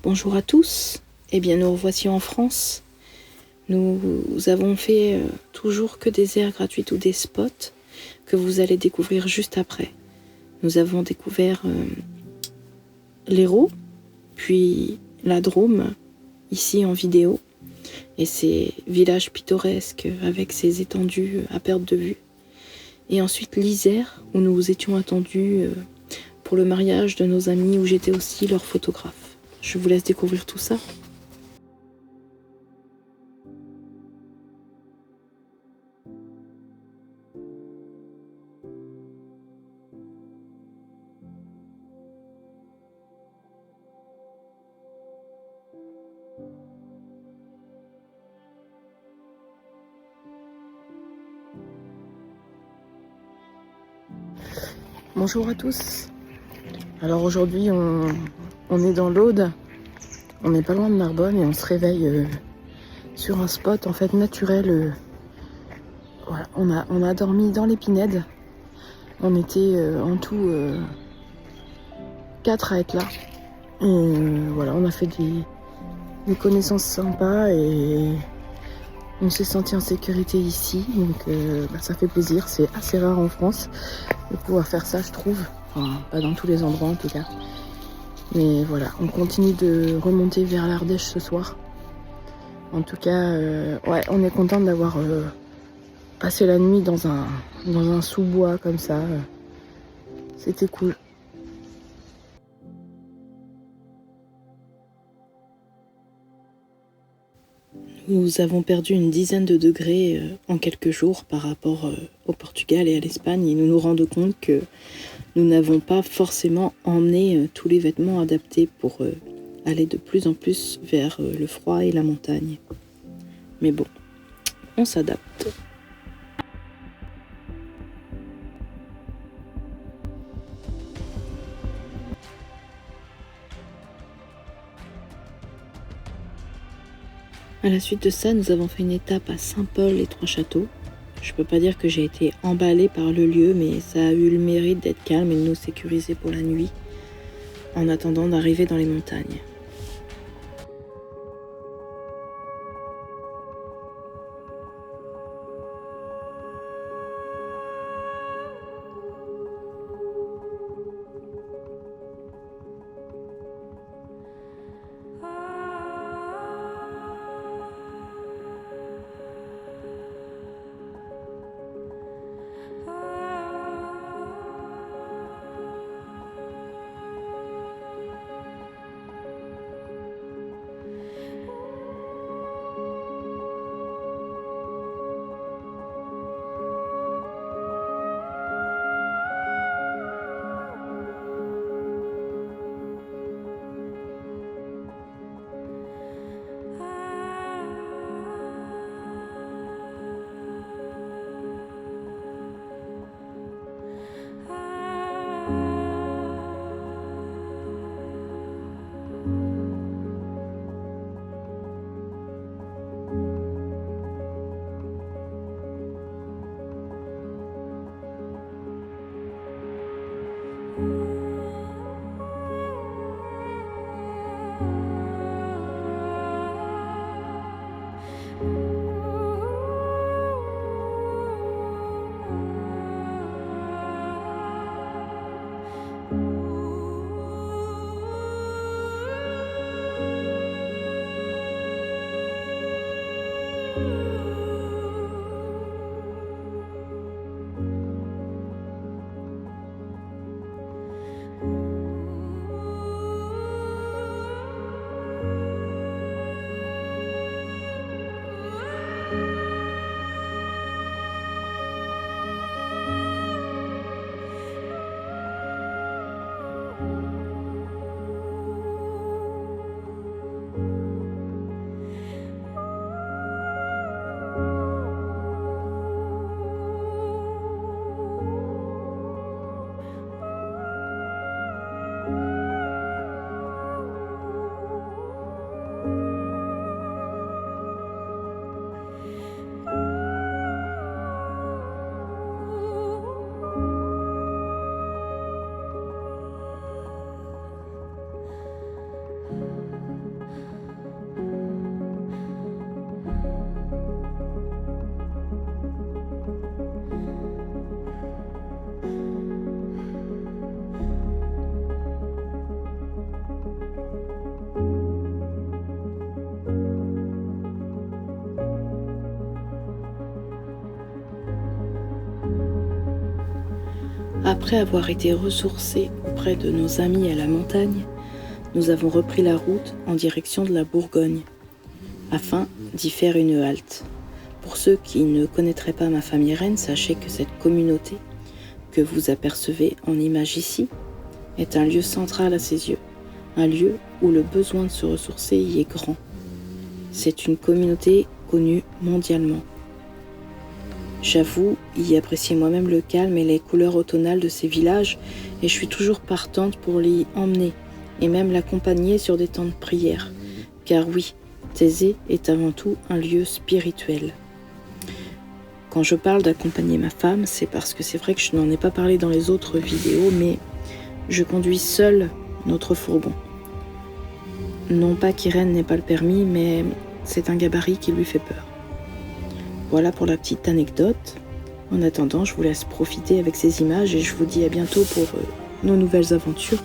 Bonjour à tous, eh bien nous revoici en France. Nous avons fait toujours que des aires gratuites ou des spots que vous allez découvrir juste après. Nous avons découvert l'Hérault, puis la Drôme, ici en vidéo, et ces villages pittoresques avec ces étendues à perte de vue. Et ensuite l'Isère, où nous étions attendus pour le mariage de nos amis, où j'étais aussi leur photographe. Je vous laisse découvrir tout ça. Bonjour à tous. Alors aujourd'hui on est dans l'Aude, on n'est pas loin de Narbonne et on se réveille sur un spot en fait naturel. Voilà, on a dormi dans l'Épinède. On était en tout 4 à être là. Et voilà, on a fait des connaissances sympas et on s'est senti en sécurité ici. Donc ça fait plaisir, c'est assez rare en France de pouvoir faire ça, je trouve. Enfin, pas dans tous les endroits en tout cas. Mais voilà, on continue de remonter vers l'Ardèche ce soir. En tout cas, ouais, on est content d'avoir passé la nuit dans un sous-bois comme ça. C'était cool. Nous avons perdu une dizaine de degrés en quelques jours par rapport au Portugal et à l'Espagne et nous nous rendons compte que nous n'avons pas forcément emmené tous les vêtements adaptés pour aller de plus en plus vers le froid et la montagne. Mais bon, on s'adapte. À la suite de ça, nous avons fait une étape à Saint-Paul et Trois-Châteaux. Je peux pas dire que j'ai été emballée par le lieu, mais ça a eu le mérite d'être calme et de nous sécuriser pour la nuit, en attendant d'arriver dans les montagnes. Après avoir été ressourcés auprès de nos amis à la montagne, nous avons repris la route en direction de la Bourgogne, afin d'y faire une halte. Pour ceux qui ne connaîtraient pas ma famille reine, sachez que cette communauté que vous apercevez en image ici est un lieu central à ses yeux, un lieu où le besoin de se ressourcer y est grand. C'est une communauté connue mondialement. J'avoue y apprécier moi-même le calme et les couleurs automnales de ces villages, et je suis toujours partante pour l'y emmener et même l'accompagner sur des temps de prière. Car oui, Thésée est avant tout un lieu spirituel. Quand je parle d'accompagner ma femme, c'est parce que c'est vrai que je n'en ai pas parlé dans les autres vidéos, mais je conduis seule notre fourgon. Non pas qu'Irène n'ait pas le permis, mais c'est un gabarit qui lui fait peur. Voilà pour la petite anecdote. En attendant, je vous laisse profiter avec ces images et je vous dis à bientôt pour nos nouvelles aventures.